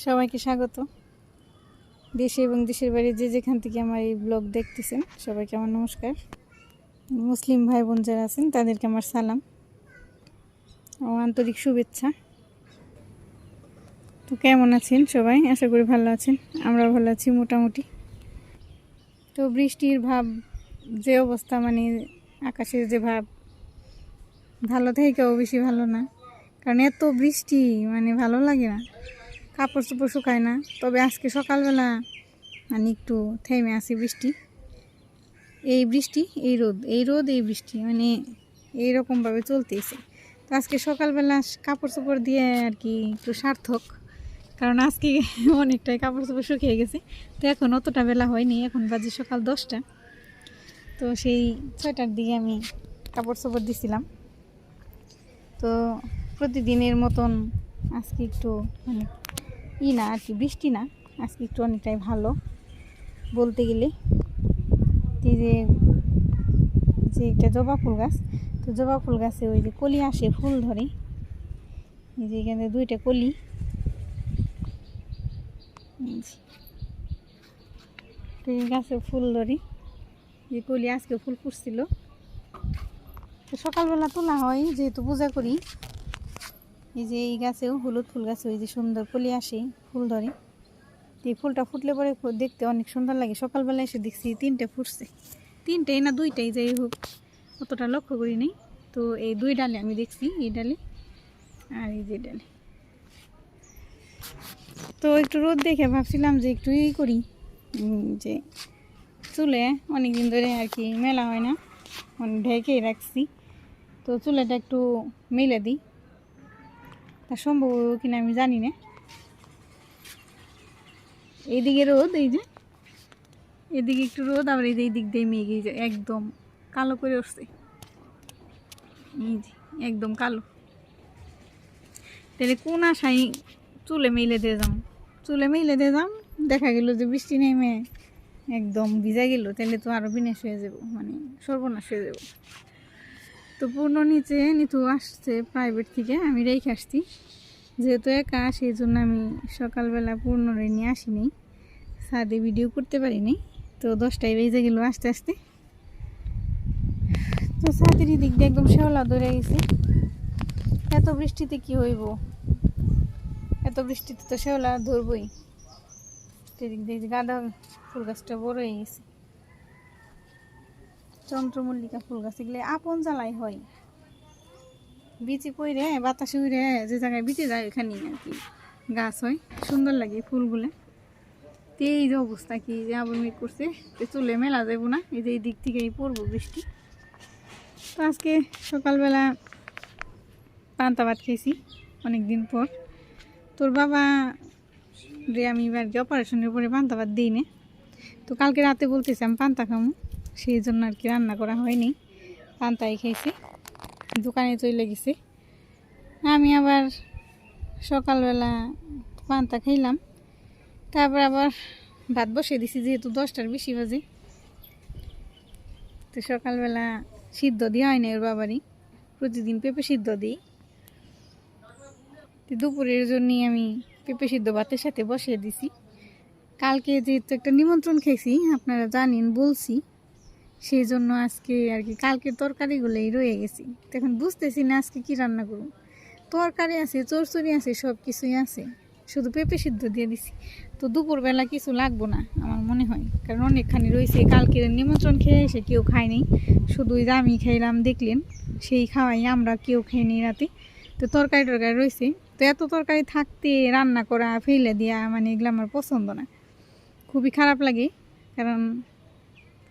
সবাইকে স্বাগত। দেশে এবং দেশের বাইরে যে যেখান থেকে আমার এই ব্লগ দেখতেছেন সবাইকে আমার নমস্কার। মুসলিম ভাই বোন যারা আছেন তাদেরকে আমার সালাম ও আন্তরিক শুভেচ্ছা। তো কেমন আছেন সবাই? আশা করি ভালো আছেন, আমরা ভালো আছি মোটামুটি। তো বৃষ্টির ভাব যে অবস্থা, মানে আকাশের যে ভাব, ভালো থেকেও বেশি ভালো না, কারণ এত বৃষ্টি মানে ভালো লাগে না, কাপড় চোপড় শুকায় না। তবে আজকে সকালবেলা মানে একটু থেমে আসি বৃষ্টি, এই বৃষ্টি এই রোদ, এই রোদ এই বৃষ্টি, মানে এইরকমভাবে চলতেছে। তো আজকে সকালবেলা কাপড় চোপড় দিয়ে আর কি একটু সার্থক, কারণ আজকে অনেকটাই কাপড় চোপড় শুকিয়ে গেছে। তো এখন অতটা বেলা হয়নি, এখন বাজে সকাল 10টা। তো সেই 6টার দিকে আমি কাপড় চোপড় দিছিলাম। তো প্রতিদিনের মতন আজকে একটু মানে না আর কি, বৃষ্টি না, আজকে একটু অনেকটাই ভালো বলতে গেলে। যে একটা জবা ফুল গাছ, তো জবা ফুল গাছে ওই যে কলি আসে, ফুল ধরে, এই যে এখানে 2টা কলি, তো এই গাছে ফুল ধরে, যে কলি আজকে ফুল ফুটছিল। তো সকালবেলা তোলা হয়, যেহেতু পূজা করি। এই যে এই গাছেও, হলুদ ফুল গাছে ওই যে সুন্দর কলি আসে, ফুল ধরে। এই ফুলটা ফুটলে পরে দেখতে অনেক সুন্দর লাগে। সকালবেলা এসে দেখছি 3টে ফুটছে, 3টাই না 2টাই যাই হোক, অতটা লক্ষ্য করি নেই। তো এই 2 ডালে আমি দেখছি, এই ডালে আর এই যে ডালে। তো একটু রোদ দেখে ভাবছিলাম যে একটু করি, যে চুলে অনেক দিন ধরে আর কি মেলা হয় না, ঢেকেই রাখছি, তো চুলেটা একটু মেলে দিই। তা সম্ভব কিনা আমি জানি না। এইদিকে রোদ, এই যে এদিকে একটু রোদ, আবার এই দিক দিয়ে মেঘ, এই যে একদম কালো করে উঠছে, এই যে একদম কালো। তাহলে কোন আশায় চুলে মেলে দিয়ে যাম, দেখা গেল যে বৃষ্টি নেমে একদম ভিজা গেল, তাহলে তো আরও বিনাশ হয়ে যাব, মানে সর্বনাশ হয়ে যাব। তো পূর্ণ নিতু আসছে প্রাইভেট থেকে, আমি রেখে আসছি, যেহেতু একা সেই জন্য আমি সকালবেলা পূর্ণরে নিয়ে আসিনি, ছাদে ভিডিও করতে পারিনি। তো 10টায় বেজে গেল আস্তে আস্তে। তো ছাদের দিক দিয়ে একদম শেওলা ধরে গেছে। এত বৃষ্টিতে কি হইব, এত বৃষ্টিতে তো শেওলা ধরবই। এদিক দিয়ে গাঁদা ফুল গাছটা বড় হয়ে গেছে, চন্দ্রমল্লিকা ফুল গাছ, এগুলো আপন জ্বালাই হয়, বিচি পইরে বাতাসে উড়ে যে জায়গায় বিচে যায় ওখানে আর কি গাছ হয়, সুন্দর লাগে ফুলগুলো। তো এই যে অবস্থা, কি যে আবার মেঘ করছে, চুলে মেলা যাবো না, এই যে এই দিক থেকেই পড়বো বৃষ্টি। তো আজকে সকালবেলা পান্তা ভাত খেয়েছি অনেকদিন পর। তোর বাবা রে আমি এবার অপারেশনের পরে পান্তা ভাত দিই না, তো কালকে রাতে বলতেছি আমি পান্তা খামো, সেই জন্য আর কি রান্না করা হয়নি, পান্তাই খেয়েছি, দোকানে চলে গেছে। আমি আবার সকালবেলা পান্তা খাইলাম, তারপর আবার ভাত বসিয়ে দিছি, যেহেতু 10টার বেশি বাজে। তো সকালবেলা সিদ্ধ দেওয়া হয় না ওর বাবারই, প্রতিদিন পেঁপে সিদ্ধ দিই। তো দুপুরের জন্য আমি পেঁপে সিদ্ধ ভাতের সাথে বসিয়ে দিছি। কালকে যেহেতু একটা নিমন্ত্রণ খেয়েছি, আপনারা জানেন বলছি, সেই জন্য আজকে আর কি কালকের তরকারিগুলোই রয়ে গেছি। তো এখন বুঝতেছি না আজকে কি রান্না করব, তরকারি আছে, চরচড়ি আছে, সব কিছুই আছে, শুধু পেঁপে সিদ্ধ দিয়ে দিছি। তো দুপুরবেলা কিছু লাগবো না আমার মনে হয়, কারণ অনেকখানি রয়েছে। কালকের নিমন্ত্রণ খেয়ে এসে কেউ খায়নি, শুধু আমি খাইলাম, দেখলেন, সেই খাওয়াই আমরা কেউ খাইনি রাতে। তো তরকারি রয়েছে, তো এত তরকারি থাকতে রান্না করা ফেলে দেওয়া, মানে এগুলো আমার পছন্দ না, খুবই খারাপ লাগে। কারণ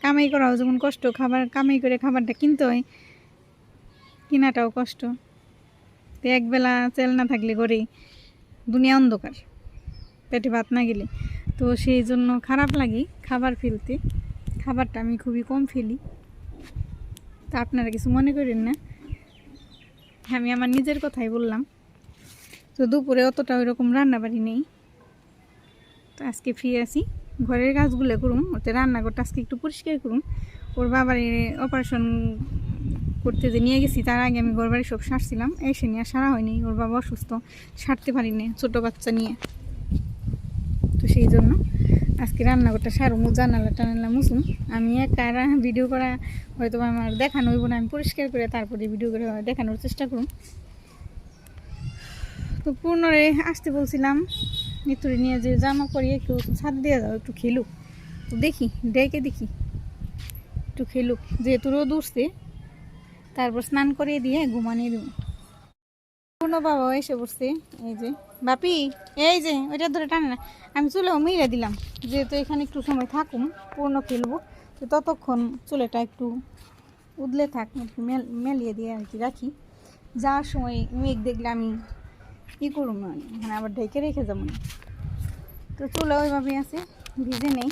কামাই করাও যেমন কষ্ট, কামাই করে খাবারটা কিনতে হয়, কেনাটাও কষ্ট। তো একবেলা তেল না থাকলে ঘরে দুনিয়া অন্ধকার, পেটে ভাত না গেলে। তো সেই জন্য খারাপ লাগে খাবার ফেলতে, খাবারটা আমি খুবই কম ফেলি। তো আপনারা কিছু মনে করেন না, আমি আমার নিজের কথাই বললাম। তো দুপুরে অতটা ওইরকম রান্নাবাড়ি নেই, তো আজকে ফ্রি আছি, ঘরের কাজগুলো করুন, ওতে রান্নাঘরটা আজকে একটু পরিষ্কার করুন। ওর বাবার অপারেশন করতে যে নিয়ে গেছি তার আগে আমি ঘরবাড়ি সব সারছিলাম, এসে নিয়ে সারা হয়নি, ওর বাবা অসুস্থ, সারতে পারিনি ছোটো বাচ্চা নিয়ে। তো সেই জন্য আজকে রান্নাঘরটা সারুমু, জানালা টানালা মুসুম। আমি একা ভিডিও করা হয়তো আমার দেখানো হইব না, আমি পরিষ্কার করে তারপরে ভিডিও করে দেখানোর চেষ্টা করুন। তো পুনরে আসতে বলছিলাম মিতুরি নিয়ে, যে জামা পরিয়ে একটু ছাদ দিয়ে যাও, একটু খেলুক। তো দেখি ডেকে দেখি একটু খেলুক, যেহেতু রোদ উঠছে, তারপর স্নান করিয়ে দিয়ে ঘুমানিয়ে দেব। পূর্ণ বাবা এসে বসছে, এই যে বাপি, এই যে ওইটা ধরে টানে না, আমি চুলেও মেরে দিলাম, যেহেতু এখানে একটু সময় থাকুন, পূর্ণ খেলবো, তো ততক্ষণ চুলেটা একটু উদলে থাক, একটু মেলিয়ে দিয়ে আর কি রাখি। যাওয়ার সময় মেঘ দেখলে আমি কী করুন, মানে আবার ঢেকে রেখে যাবো না। তো চুলে ওইভাবে আছে, ভিজে নেই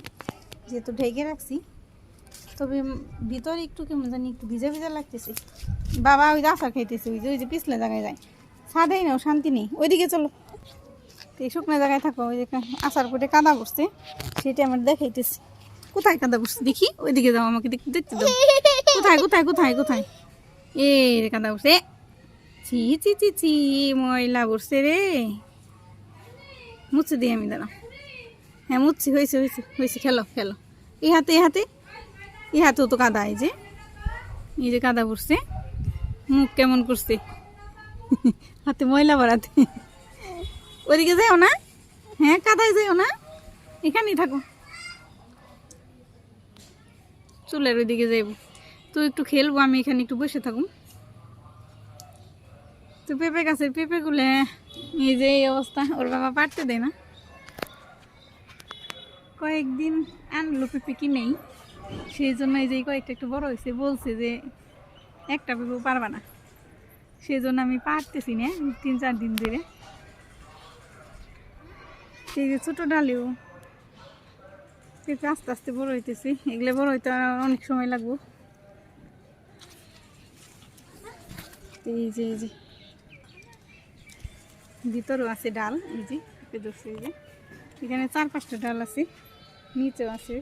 যেহেতু ঢেকে রাখছি, তবে ভিতরে একটু কেমন জানি একটু ভিজা ভিজা লাগতেছে। বাবা ওই আচার খাইতেছে, ওই যে পিছলে জায়গায় যায়, ছাদেই নাও, শান্তি নেই, ওইদিকে চলো। তো এই শুকনো জায়গায় থাকো, ওই যে আচার করে কাদা বসছে, সেটা আমার দেখাইতেছে। কোথায় কাদা বসছে দেখি, ওইদিকে যাও, আমাকে দেখতে দাও, কোথায় কোথায় কোথায় কোথায়, এ রে কাদা বসছে, ছি ছি ছি ছি, ময়লা বসছে রে, মুছে দিই আমি, দাঁড়া, হ্যাঁ মুচ্ছি, হয়েছে হয়েছে হয়েছে, খেলো খেলো, এই হাতে এই হাতে, এই হাতেও তো কাদা, এই যে কাদা পড়ছে, মুখ কেমন করছে, হাতে ময়লা ভরাতে, ওইদিকে যাও না, হ্যাঁ কাদায় যাও না, এখানেই থাকো, চুলের ওইদিকে যাইব। তো একটু খেলবো, আমি এখানে একটু বসে থাকুন। তো পেঁপে গাছের পেঁপেগুলো এই যে এই অবস্থা, ওর বাবা পারতে দেয় না, কয়েকদিন আনলো পেঁপে কিনেই, সেই জন্য এই যে কয়েকটা একটু বড় হয়েছে, বলছে যে একটা পেঁপেও পারবা না, সেই জন্য আমি পারতেছি না 3-4 দিন ধরে। সেই যে ছোটো ডালেও পেঁপে আস্তে আস্তে বড় হইতেছে, এগুলো বড় হইতে অনেক সময় লাগবো। এই যে ভিতরেও আছে ডাল, এই যে পেঁপে ধরছে, এই যে এখানে 4-5টা ডাল আছে, নিচেও আছে,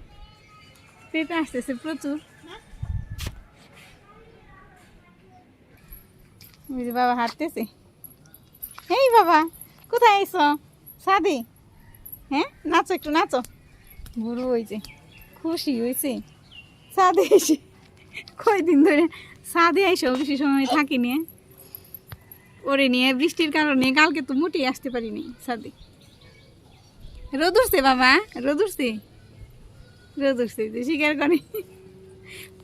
পেঁপে আসতেছে প্রচুর। ওই যে বাবা হাঁটতেছে, এই বাবা কোথায় আইছো, সাদে, হ্যাঁ নাচো একটু নাচো, গুরু হয়েছে, খুশি হয়েছে সাদে এসে, কয়দিন ধরে সাদে আইসো, বেশি সময় থাকিনি, ওরে নিয়ে বৃষ্টির কারণে কালকে তো মোটেই আসতে পারিনি সাদে। রোদ উঠছে বাবা, রোদ উঠছে, রোদ উঠছে, যে শিকার করে,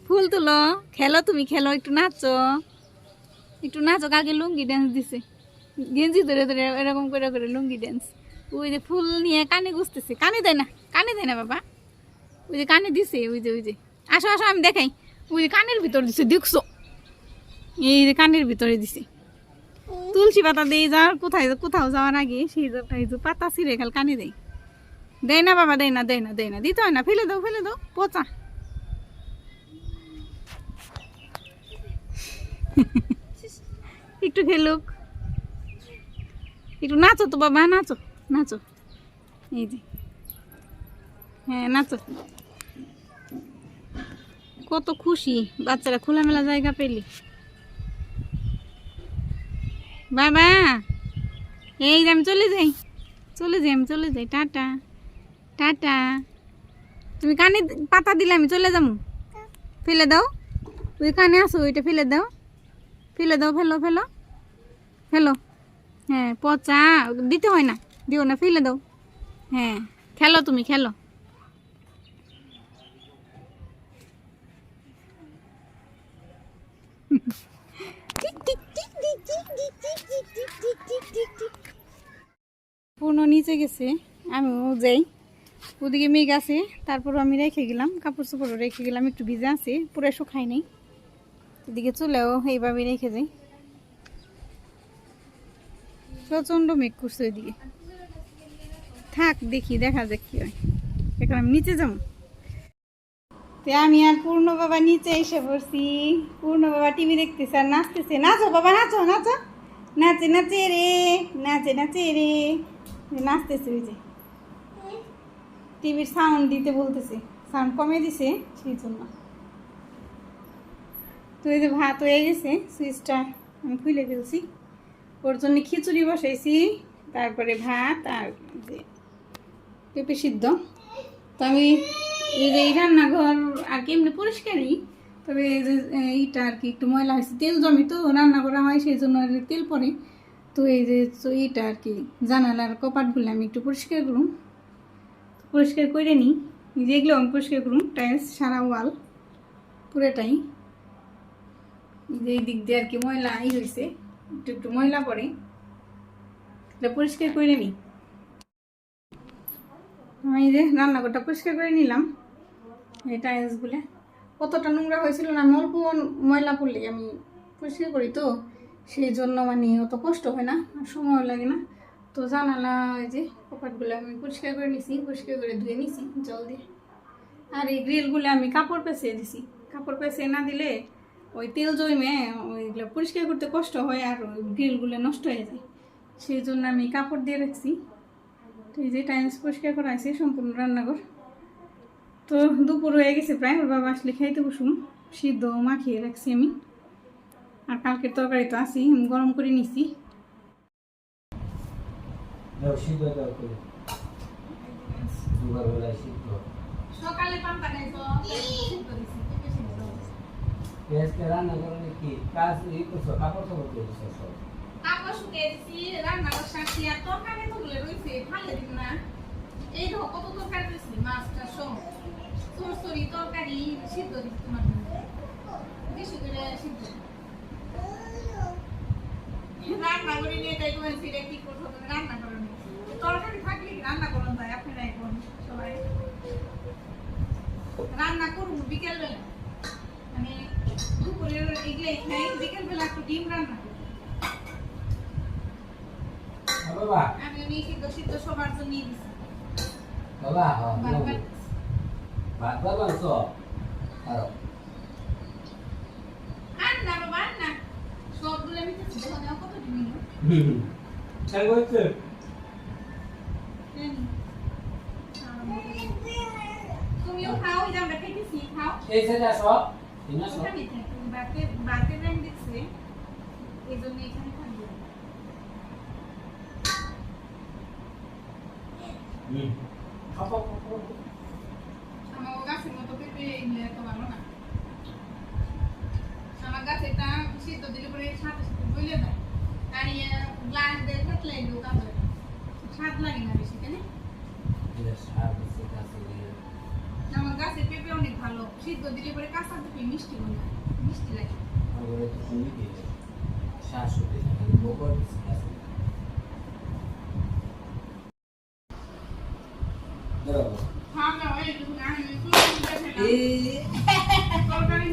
ফুল তুলো, খেলো, তুমি খেলো, একটু নাচো, একটু নাচো। কাকে লুঙ্গি ড্যান্স দিছে, গেঞ্জি ধরে ধরে এরকম করে করে লুঙ্গি ড্যান্স। ওই যে ফুল নিয়ে কানে গুছতেছে, কানে দেয় না, কানে দেয় না বাবা, ওই যে কানে দিছে, ওই যে আসো আসো আমি দেখাই, ওই যে কানের ভিতর দিছে, দেখছো, এই যে কানের ভিতরে দিছে। তুলসী পাতা দিয়ে যাওয়ার কোথাও যাওয়ার আগে সেই যে পাতা ছিঁড়ে খাল কানে দেয়, দেয় না বাবা, দেয় না দেয় না দেয় না, দিতে হয় না, ফেলে দাও ফেলে দাও, পচা। একটু খেলুক, একটু নাচো তো বাবা, নাচো নাচো, এই যে হ্যাঁ নাচো। কত খুশি বাচ্চারা খোলামেলা জায়গা পেলি। বাবা এই যে আমি চলে যাই, আমি চলে যাই, টাটা টাটা। তুমি কানে পাতা দিলে আমি চলে যাবো, ফেলে দাও, ওই কানে আসো, ওইটা ফেলে দাও, ফেলে দাও, ফেলো ফেলো ফেলো, হ্যাঁ পচা, দিতে হয় না, দিও না, ফেলে দাও, হ্যাঁ খেলো, তুমি খেলো। পূর্ণ নিচে গেছে, আমিও যাই, ওদিকে মেঘ আছে, তারপর আমি রেখে গেলাম, কাপড় চোপড়ও রেখে গেলাম, একটু ভিজে আছে, পুরো শুকাই নেই, এদিকে চলেও এইভাবে রেখে যাই। প্রচণ্ড মেঘ করছে ওইদিকে, থাক দেখি দেখা যাক কি হয়, এখন আমি নিচে যাবো। তো আমি আর পূর্ণ বাবা নিচে এসে পড়ছি। পূর্ণ বাবা টিভি দেখতেছে আর নাচতেছে। নাচো বাবা, নাচো নাচো, নাচে নাচে রে, নাচে নাচে রে, নাচতেছে। ওই যে টিভির সাউন্ড দিতে বলতেছে, সাউন্ড কমে দিছে সেই জন্য। তো এই যে ভাত হয়ে গেছে, সুইচটা আমি খুলে ফেলছি। ওর জন্য খিচুড়ি বসাইছি, তারপরে ভাত আর যে পেঁপে সিদ্ধ। তো আমি এই যে এই রান্নাঘর আর কি এমনি পরিষ্কারই, তবে এই যে এইটা আর কি একটু ময়লা হয়েছে, তেল জমি তো রান্না করা হয় সেই জন্য আর তেল পড়ে। তো এই যে এইটা আর কি জানালার কপাটগুলো আমি একটু পরিষ্কার করুন, পরিষ্কার করে নিই। যেগুলো আমি পরিষ্কার করুন, টাইলস সারা ওয়াল পুরোটাই। যে এই দিক দিয়ে আর কি ময়লা হয়েছে, একটু একটু ময়লা পড়ে, এটা পরিষ্কার করে নিই। আমি যে রান্নাঘরটা পরিষ্কার করে নিলাম। এই টাইলসগুলো কতটা নোংরা হয়েছিল না, আমি অল্প ময়লা পড়লে আমি পরিষ্কার করি, তো সেই জন্য মানে অত কষ্ট হয় না আর সময় লাগে না। তো জানালা এই যে কপাটগুলো আমি পরিষ্কার করে নিছি, পরিষ্কার করে ধুয়ে নিছি জল দিয়ে। আর এই গ্রিলগুলো আমি কাপড় পেঁচিয়ে দিছি, কাপড় পেঁচিয়ে না দিলে ওই তেল জমে ওইগুলো পরিষ্কার করতে কষ্ট হয় আর ওই গ্রিলগুলো নষ্ট হয়ে যায়, সেই জন্য আমি কাপড় দিয়ে রাখছি। তো এই যে টাইলস পরিষ্কার করা আছে সম্পূর্ণ রান্নাঘর। তো দুপুর হয়ে গেছে প্রায়, ওর বাবা আসলে খাইতে বসুন। সিদ্ধ মাখিয়ে রাখছি আমি, আর কালকের তরকারি তো আছি, আমি গরম করে নিছি। সকালে পান্তা খাইছো, রান্না করে কি কাজ এই করছো, কাপড় চাপড় দিয়েছো সব? কাপড় শুকিয়ে দিছি, রান্নাঘর সারছি, আর তরকারি তো গুলো রয়েছে ভালো দিন না। এই দেখো কত তরকারি রয়েছে, মাছটা সব সরসরি তরকারি সিদ্ধ দিচ্ছি, তোমার বেশি করে সিদ্ধ রান্না করে নিয়ে এটাই বলছি রে, কি করছো তুমি রান্না করো নি, তরকারি থাকলে রান্না করুন ভাই, আপনারা এখন সবাই রান্না করুন বিকেল বেলা, মানে দুপুরের এগুলাই খাই, বিকেল বেলা একটু ডিম রান্না করি। বাবা আমি সিদ্ধ সিদ্ধ সবার জন্য নিয়ে দিচ্ছি। বাবা ভাত বাবা সব আর না বাবা আর না, সবগুলো আমি তো ছিল না, কত দিন নিল তাই হচ্ছে তুমিও খাও, এই যে আমরা খেতেছি খাও, এই সেটা সব না সব ওখানে থাকো, বাতে বাতে রান দিচ্ছে এই জন্য এখানে থাকবে। খাও আমার গাছের মতো পেঁপে এগুলো এত ভালো না, আমার গাছে এটা সিদ্ধ দিলে পরে সাথে সাথে বইলে দেয়, আর গ্লাস দিয়ে থাকলে লোক আবার স্বাদ লাগে না বেশি, কেন আমার গাছের পেঁপে অনেক ভালো, সিদ্ধ দিলে পরে কাঁচা পেঁপে মিষ্টি মনে হয়, মিষ্টি লাগে। হ্যাঁ না ওই একটু আমি তরকারি